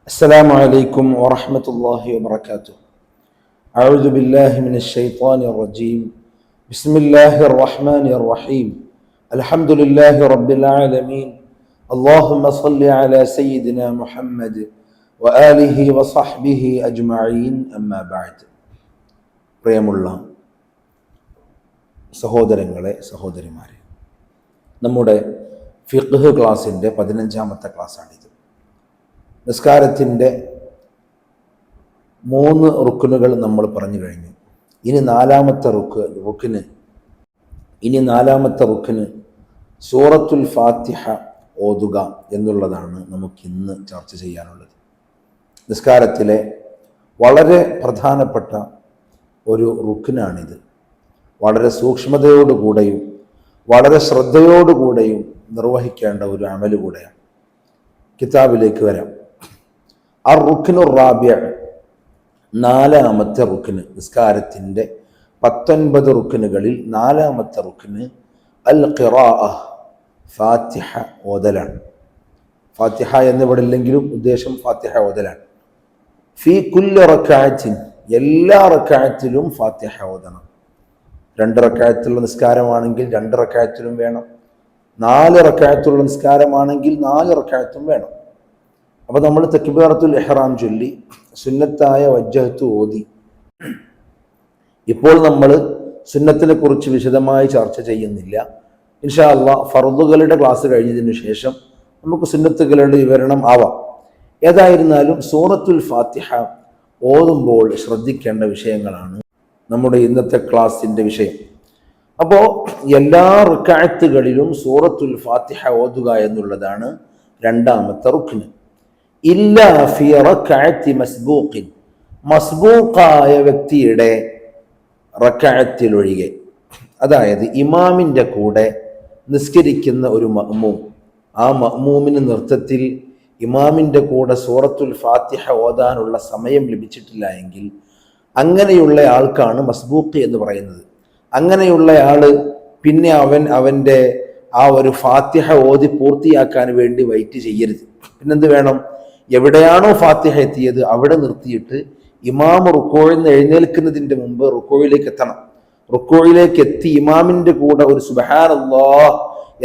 السلام عليكم ورحمة الله وبركاته. أعوذ بالله من الشيطان الرجيم. بسم الله الرحمن الرحيم. الحمد لله رب العالمين. اللهم صل على سيدنا محمد وآله وصحبه أجمعين. أما بعد. പ്രിയമുള്ള സഹോദരങ്ങളെ സഹോദരിമാരെ, നമ്മുടെ ഫിഖ്ഹ് ക്ലാസിൻ്റെ 15ാമത്തെ ക്ലാസ്സാണിത്. നിസ്കാരത്തിൻ്റെ 3 റുക്നുകൾ നമ്മൾ പറഞ്ഞു കഴിഞ്ഞു. ഇനി നാലാമത്തെ റുക്ന് സൂറത്തുൽ ഫാത്തിഹ ഓതുക എന്നുള്ളതാണ് നമുക്കിന്ന് ചർച്ച ചെയ്യാനുള്ളത്. നിസ്കാരത്തിലെ വളരെ പ്രധാനപ്പെട്ട ഒരു റുക്നാണിത്. വളരെ സൂക്ഷ്മതയോടുകൂടെയും വളരെ ശ്രദ്ധയോടുകൂടെയും നിർവഹിക്കേണ്ട ഒരു അമല് കൂടെയാണ്. കിതാബിലേക്ക് വരാം. റുക്നു റാബിഅ, 4ാമത്തെ റുക്ന്. നിസ്കാരത്തിൻ്റെ 19 റുക്നുകളിൽ 4ാമത്തെ റുക്ന് അൽ ഖിറാഅ, ഫാത്തിഹ ഓതലാണ്. ഫാത്തിഹ എന്നിവിടെ ഇല്ലെങ്കിലും ഉദ്ദേശം ഫാത്തിഹ ഓതലാണ്. ഫീ കുല്ലി റക്അത്തിൻ, എല്ലാ റക്അത്തിലും ഫാത്തിഹ ഓതണം. 2 റക്അത്തുള്ള നിസ്കാരമാണെങ്കിൽ 2 റക്അത്തിലും വേണം. 4 റക്അത്തുള്ള നിസ്കാരമാണെങ്കിൽ 4 റക്അത്തും വേണം. അപ്പോൾ നമ്മൾ തക്ബീറത്തുൽ ഇഹ്റാം ചൊല്ലി സുന്നത്തായ വജ്ജഹത്ത് ഓതി. ഇപ്പോൾ നമ്മൾ സുന്നത്തിനെ കുറിച്ച് വിശദമായി ചർച്ച ചെയ്യുന്നില്ല. ഇൻഷാ അല്ലാഹ് ഫർദുകളുടെ ക്ലാസ് കഴിഞ്ഞതിന് ശേഷം നമുക്ക് സുന്നത്തുകളുടെ വിവരണം ആവാം. ഏതായിരുന്നാലും സൂറത്തുൽ ഫാത്തിഹ ഓതുമ്പോൾ ശ്രദ്ധിക്കേണ്ട വിഷയങ്ങളാണ് നമ്മുടെ ഇന്നത്തെ ക്ലാസിൻ്റെ വിഷയം. അപ്പോൾ എല്ലാ റക്അത്തുകളിലും സൂറത്തുൽ ഫാത്തിഹ ഓതുക എന്നുള്ളതാണ് 2ാമത്തെ റുക്ന്. ഇല്ലാ ഫി റക്അത്തി മസ്ബൂഖിൻ, മസ്ബൂഖായ വ്യക്തിയുടെ റക്അത്തിലൊഴികെ. അതായത് ഇമാമിൻ്റെ കൂടെ നിസ്കരിക്കുന്ന ഒരു മഅ്മൂം, ആ മഅ്മൂമിന് നൃത്തത്തിൽ ഇമാമിൻ്റെ കൂടെ സൂറത്തുൽ ഫാത്തിഹ ഓതാനുള്ള സമയം ലഭിച്ചിട്ടില്ല എങ്കിൽ അങ്ങനെയുള്ള ആൾക്കാണ് മസ്ബൂഖ് എന്ന് പറയുന്നത്. അങ്ങനെയുള്ള ആള് പിന്നെ അവൻ്റെ ആ ഒരു ഫാത്തിഹ ഓതി പൂർത്തിയാക്കാൻ വേണ്ടി വെയിറ്റ് ചെയ്യരുത്. പിന്നെന്ത് വേണം? എവിടെയാണോ ഫാത്തിഹ എത്തിയത് അവിടെ നിർത്തിയിട്ട് ഇമാം റുക്കോയിൽ നിന്ന് എഴുന്നേൽക്കുന്നതിൻ്റെ മുമ്പ് റുക്കോയിലേക്ക് എത്തണം. റുക്കോയിലേക്ക് എത്തി ഇമാമിൻ്റെ കൂടെ ഒരു സുബ്ഹാനല്ലാഹ്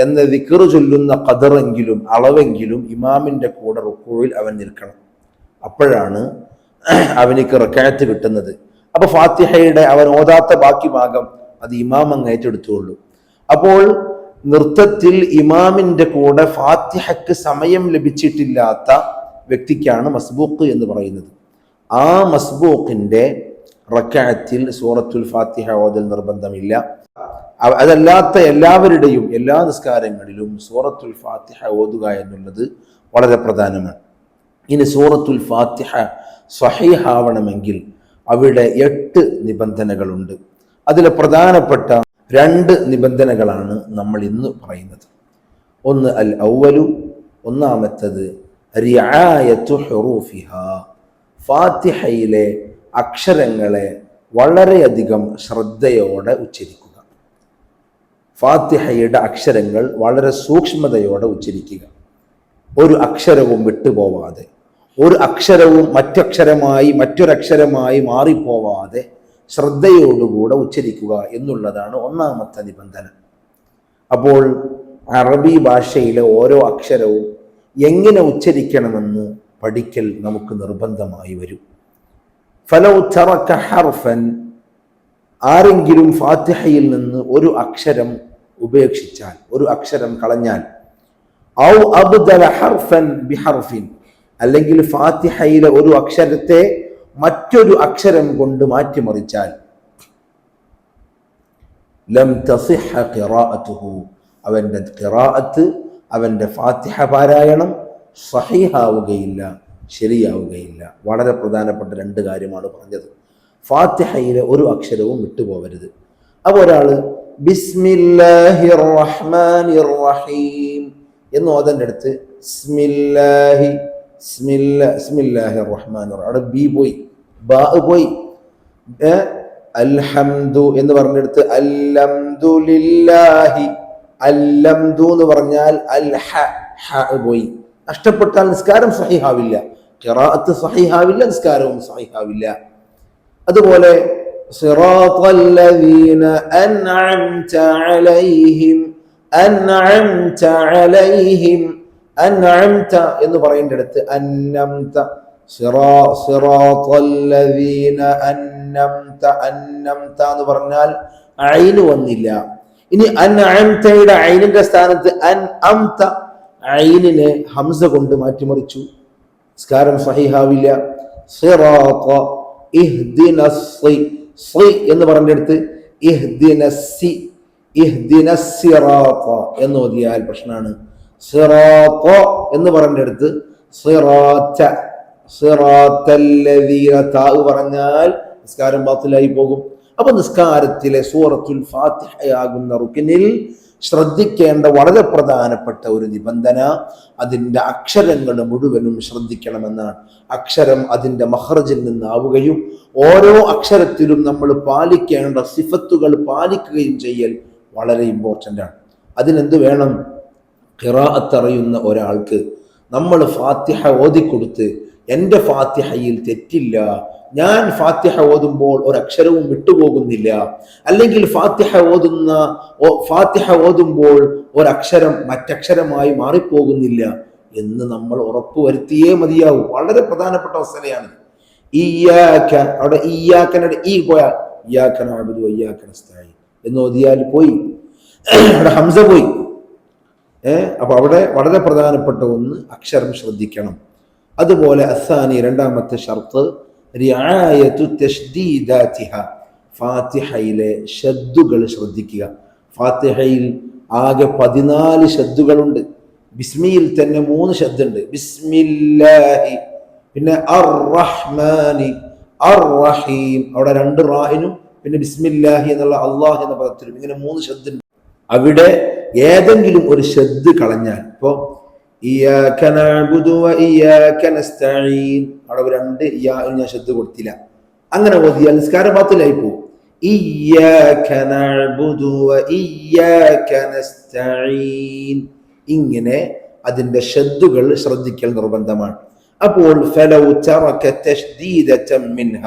എന്ന ദിക്ർ ചൊല്ലുന്ന ഖദറെങ്കിലും അളവെങ്കിലും ഇമാമിൻ്റെ കൂടെ റുക്കോയിൽ അവൻ നിൽക്കണം. അപ്പോഴാണ് അവനിക്ക് റക്അത്ത് കിട്ടുന്നത്. അപ്പൊ ഫാത്തിഹയുടെ അവൻ ഓതാത്ത ബാക്കി ഭാഗം അത് ഇമാം അങ്ങ് ഏറ്റെടുത്തുള്ളൂ. അപ്പോൾ നൃത്തത്തിൽ ഇമാമിൻ്റെ കൂടെ ഫാത്തിഹയ്ക്ക് സമയം ലഭിച്ചിട്ടില്ലാത്ത വ്യക്തിക്കാണ് മസ്ബൂഖ് എന്ന് പറയുന്നത്. ആ മസ്ബൂഖിൻ്റെ റക്അത്തിൽ സൂറത്തുൽ ഫാത്തിഹ ഓതൽ നിർബന്ധമില്ല. അതല്ലാത്ത എല്ലാവരുടെയും എല്ലാ നിസ്കാരങ്ങളിലും സൂറത്തുൽ ഫാത്തിഹ ഓതുക എന്നുള്ളത് വളരെ പ്രധാനമാണ്. ഇനി സൂറത്തുൽ ഫാത്തിഹ സ്വഹീഹാവണമെങ്കിൽ അവിടെ 8 നിബന്ധനകളുണ്ട്. അതിലെ പ്രധാനപ്പെട്ട 2 നിബന്ധനകളാണ് നമ്മൾ ഇന്ന് പറയുന്നത്. ഒന്ന് അൽ ഔവലു, ഒന്നാമത്തത് റിആയത്തു ഹുറൂഫിഹാ, ഫാത്തിഹയിലെ അക്ഷരങ്ങളെ വളരെയധികം ശ്രദ്ധയോടെ ഉച്ചരിക്കുക. ഫാത്തിഹയുടെ അക്ഷരങ്ങൾ വളരെ സൂക്ഷ്മതയോടെ ഉച്ചരിക്കുക. ഒരു അക്ഷരവും വിട്ടുപോവാതെ, ഒരു അക്ഷരവും മറ്റൊരക്ഷരമായി മാറിപ്പോവാതെ ശ്രദ്ധയോടുകൂടെ ഉച്ചരിക്കുക എന്നുള്ളതാണ് ഒന്നാമത്തെ നിബന്ധന. അപ്പോൾ അറബി ഭാഷയിലെ ഓരോ അക്ഷരവും എങ്ങനെ ഉച്ചരിക്കണമെന്ന് പഠിക്കൽ നമുക്ക് നിർബന്ധമായി വരും. ഫലൗ തറക ഹർഫൻ, ആരെങ്കിലും ഫാത്തിഹയിൽ നിന്ന് ഒരു അക്ഷരം ഉപേക്ഷിച്ചാൽ, ഒരു അക്ഷരം കളഞ്ഞാൽ, ഔ അബ്ദല ഹർഫൻ ബിഹർഫിൻ, അല്ലെങ്കിൽ ഫാത്തിഹയിലെ ഒരു അക്ഷരത്തെ മറ്റൊരു അക്ഷരം കൊണ്ട് മാറ്റിമറിച്ചാൽ, ലം തസിഹ ഖിറാഅത്തുഹു, അവൻ്റെ ഖിറാഅത്ത്, അവൻ്റെ ഫാത്തിഹ പാരായണം സഹീഹാവുകയില്ല, ശരിയാവുകയില്ല. വളരെ പ്രധാനപ്പെട്ട 2 കാര്യമാണ് പറഞ്ഞത്. ഫാത്തിഹയിലെ ഒരു അക്ഷരവും വിട്ടുപോകരുത്. അപ്പോൾ ഒരാൾ ബിസ്മില്ലാഹിർ റഹ്മാനിർ റഹീം എന്ന് ഓതൻ്റെ അടുത്ത് ബിസ്മില്ലാഹിർ റഹ്മാനിർ റഹീം, അവിടെ ബി പോയി, ബാ പോയി. അൽഹംദു എന്ന് പറഞ്ഞെടുത്ത് അൽഹംദുലില്ലാഹി, അല്ലംദു എന്ന് പറഞ്ഞാൽ അൽ ഹ പോയി. നഷ്ടപ്പെട്ടാൽ നിസ്കാരം സഹീഹാവില്ല. ഖിറാഅത്ത് സഹീഹാവില്ല, നിസ്കാരവും സഹീഹാവില്ല. അതുപോലെ സിറാത്തല്ലദീന അൻഅംത അലൈഹിം, അൻഅംത അലൈഹിം, അൻഅംത എന്ന് പറയേണ്ടടുത്ത് അന്നംത, സിറാത്തല്ലദീന അന്നംത, അന്നംത എന്ന് പറഞ്ഞാൽ ഐന് വന്നില്ല. ഇനി അൻഅംതയുടെ ഐനിന്റെ സ്ഥാനത്ത് അൻഅംത, ഐനിനെ ഹംസ കൊണ്ട് മാറ്റിമറിച്ചു, നിസ്കാരം സഹീഹാവില്ല. സിറാത്ത ഇഹ്ദിനസ്സി, സി എന്ന് പറഞ്ഞെടുത്ത് ഇഹ്ദിനസ്സി, ഇഹ്ദിനസ്സിറാത്ത എന്ന് ഓതിയാൽ പ്രശ്നമാണ്. സിറാത്ത എന്ന് പറഞ്ഞെടുത്ത് സിറാത്ത, സിറാത്തല്ലദീന താ പറഞ്ഞാൽ നിസ്കാരം ബാത്തിലായി പോകും. അപ്പൊ നിസ്കാരത്തിലെ സൂറത്തുൽ ഫാത്തിഹയാകുന്ന റുക്നിൽ ശ്രദ്ധിക്കേണ്ട വളരെ പ്രധാനപ്പെട്ട ഒരു നിബന്ധന അതിൻ്റെ അക്ഷരങ്ങൾ മുഴുവനും ശ്രദ്ധിക്കണമെന്നാണ്. അക്ഷരം അതിൻ്റെ മഖ്റജിൽ നിന്നാവുകയും ഓരോ അക്ഷരത്തിലും നമ്മൾ പാലിക്കേണ്ട സിഫത്തുകൾ പാലിക്കുകയും ചെയ്യൽ വളരെ ഇമ്പോർട്ടൻ്റ് ആണ്. അതിനെന്ത് വേണം? ഖിറാഅത്ത് അറിയുന്ന ഒരാൾക്ക് നമ്മൾ ഫാത്തിഹ ഓതിക്കൊടുത്ത് എൻ്റെ ഫാത്തിഹയിൽ തെറ്റില്ല, ഞാൻ ഫാത്തിഹ ഓതുമ്പോൾ ഒരക്ഷരവും വിട്ടുപോകുന്നില്ല, അല്ലെങ്കിൽ ഫാത്തിഹ ഓതുമ്പോൾ ഒരക്ഷരം മറ്റക്ഷരമായി മാറിപ്പോകുന്നില്ല എന്ന് നമ്മൾ ഉറപ്പുവരുത്തിയേ മതിയാവും. വളരെ പ്രധാനപ്പെട്ട അവസ്ഥയാണ്. ഇയ്യാക, അവിടെ ഇയ്യാക്കനയുടെ ഈ പോയ ഇയ്യാക നഅ്ബുദു വഇയ്യാക നസ്തഈൻ എന്ന് ഓതിയാൽ പോയി, അവിടെ ഹംസ പോയി. അപ്പൊ അവിടെ വളരെ പ്രധാനപ്പെട്ട ഒന്ന് അക്ഷരം ശ്രദ്ധിക്കണം. അതുപോലെ അസാനി, രണ്ടാമത്തെ ഷർത്ത് റിആയത്തു തശ്ദീദാതിഹ, ഫാത്തിഹയിലെ ഷദ്ദുകൾ ശ്രദ്ധിക്കുക. ഫാത്തിഹയിൽ ആകെ 14 ഷദ്ദുകളുണ്ട്. ബിസ്മിയിൽ തന്നെ 3 ഷദ്ദുണ്ട്. ബിസ്മില്ലാഹി, പിന്നെ അർ-റഹ്മാനി, അർ-റഹീം, അവിടെ 2 റായിനും പിന്നെ ബിസ്മില്ലാഹി എന്നുള്ള അള്ളാഹ് എന്ന പദത്തിലും ഇങ്ങനെ 3 ഷദ്ദുണ്ട്. അവിടെ ഏതെങ്കിലും ഒരു ഷദ്ദ് കളഞ്ഞാൽ, ഇപ്പോ ഇയ്യാക നഅ്ബുദു വഇയ്യാക നസ്തഈൻ, അവിടെ 2 യാ ഞാൻ ഷദ്ദ് കൊടുത്തില്ല, അങ്ങനെ ഓതിയാൽ നിസ്കാരം ബാത്തിലായി പോകും. ഇയ്യാക നഅ്ബുദു വഇയ്യാക നസ്തഈൻ, ഇങ്ങനെ അതിന്റെ ഷദ്ദുകൾ ശ്രദ്ധിക്കൽ നിർബന്ധമാണ്. അപ്പോൾ ഫലൗ തറക തശ്ദീദതൻ മിൻഹ,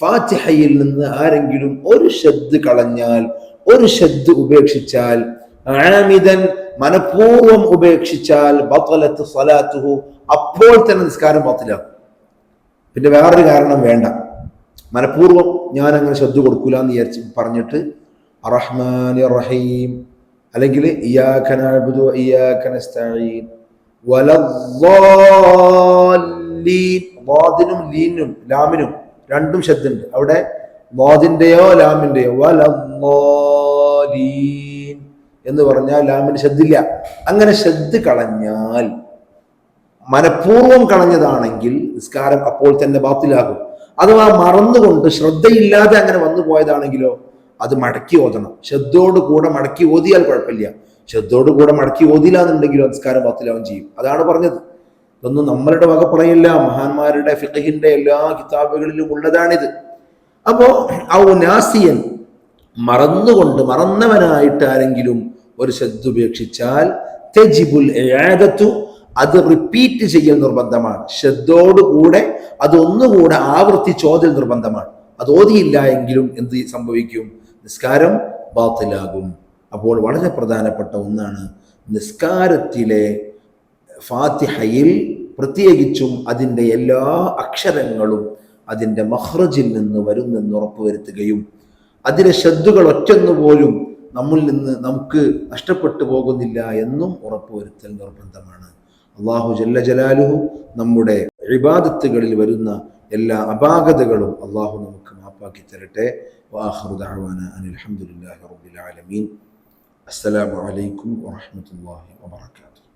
ഫാത്തിഹയിൽ നിന്ന് ആരെങ്കിലും ഒരു ഷദ്ദ് കളഞ്ഞാൽ, ഒരു ഷദ്ദ് ഉപേക്ഷിച്ചാൽ, ആമിദൻ മനഃപൂർവ്വം ഉപേക്ഷിച്ചാൽ, ബത്ലത്ത് സ്വലാത്തുഹു, അപ്പോൾ തന്നെ നിസ്കാരം ബാത്തിലാകും. പിന്നെ വേറൊരു കാരണം വേണ്ട. മനഃപൂർവ്വം ഞാൻ അങ്ങനെ ശ്രദ്ധ കൊടുക്കൂല എന്ന് വിചാരിച്ച് പറഞ്ഞിട്ട് അർറഹ്മാനി റഹീം, അല്ലെങ്കിൽ ഇയ്യാക നഅ്ബുദു വഇയ്യാക നസ്തഈൻ വലദ്ദാല്ലീൻ, വാദിനും ലീനും ലാമിനും 2 ശബ്ദമുണ്ട്. അവിടെ വാദിന്റെയോ ലാമിന്റെയോ വലദ്ദാല്ലീൻ എന്ന് പറഞ്ഞാൽ ലാമിന് ശബ്ദില്ല. അങ്ങനെ ശബ്ദ് കളഞ്ഞാൽ, മനഃപൂർവ്വം കളഞ്ഞതാണെങ്കിൽ നിസ്കാരം അപ്പോൾ തന്നെ ബാത്തിലാകും. അഥവാ മറന്നുകൊണ്ട് ശ്രദ്ധയില്ലാതെ അങ്ങനെ വന്നു പോയതാണെങ്കിലോ അത് മടക്കി ഓതണം. ശ്രദ്ധയോട് കൂടെ മടക്കി ഓതിയാൽ കുഴപ്പമില്ല. ശ്രദ്ധയോട് കൂടെ മടക്കി ഓതില്ല എന്നുണ്ടെങ്കിലോ നിസ്കാരം ബാത്തിലാവും ചെയ്യും. അതാണ് പറഞ്ഞത്. ഇതൊന്നും നമ്മളുടെ വക പറയില്ല, മഹാന്മാരുടെ ഫിഖഹിന്റെ എല്ലാ കിതാബുകളിലും ഉള്ളതാണിത്. അപ്പോ ഔ നാസിയൻ, മറന്നുകൊണ്ട് മറന്നവനായിട്ട് ആരെങ്കിലും ഒരു ശ്രദ്ധ ഉപേക്ഷിച്ചാൽ തജിബുൽ ഇആദത്തു, അത് റിപ്പീറ്റ് ചെയ്യൽ നിർബന്ധമാണ്. ശ്രദ്ധയോടുകൂടെ അതൊന്നുകൂടെ ആവർത്തിച്ചോതൽ നിർബന്ധമാണ്. അത് ഓതിയില്ല എങ്കിലും എന്ത് സംഭവിക്കും? നിസ്കാരം ബാത്തിലാകും. അപ്പോൾ വളരെ പ്രധാനപ്പെട്ട ഒന്നാണ് നിസ്കാരത്തിലെ ഫാത്തിഹയിൽ പ്രത്യേകിച്ചും അതിൻ്റെ എല്ലാ അക്ഷരങ്ങളും അതിൻ്റെ മഖ്റജിൽ നിന്ന് വരുന്നെന്ന് ഉറപ്പുവരുത്തുകയും അതിലെ ശബ്ദങ്ങൾ ഒറ്റൊന്നുപോലും നമ്മിൽ നിന്ന് നമുക്ക് നഷ്ടപ്പെട്ടു പോകുന്നില്ല എന്നും ഉറപ്പുവരുത്തൽ നിർബന്ധമാണ്. അല്ലാഹു ജല്ല ജലാലുഹു നമ്മുടെ ഇബാദത്തുകളിൽ വരുന്ന എല്ലാ അപാകതകളും അല്ലാഹു നമുക്ക് മാപ്പാക്കി തരട്ടെ. വആഖിറു ദഅവാന അനിൽ ഹംദുലില്ലാഹി റബ്ബിൽ ആലമീൻ. അസ്സലാമു അലൈക്കും വറഹ്മത്തുള്ളാഹി വബറകാതുഹു.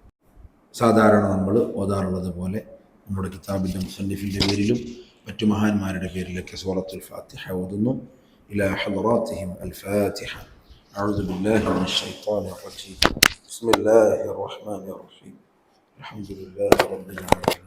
സാധാരണ നമ്മൾ ഓതാറുള്ളത് പോലെ നമ്മുടെ കിതാബിൻ്റെ മുസന്നിഫിൻ്റെ പേരിലും മറ്റു മഹാന്മാരുടെ പേരിലൊക്കെ സൂറത്തുൽ ഫാത്തിഹ ഓതുന്നു. ഇലാ ഹളറാത്തിഹിം അൽ ഫാത്തിഹ. أعوذ بالله من الشيطان الرجيم. بسم الله الرحمن الرحيم. الحمد لله رب العالمين.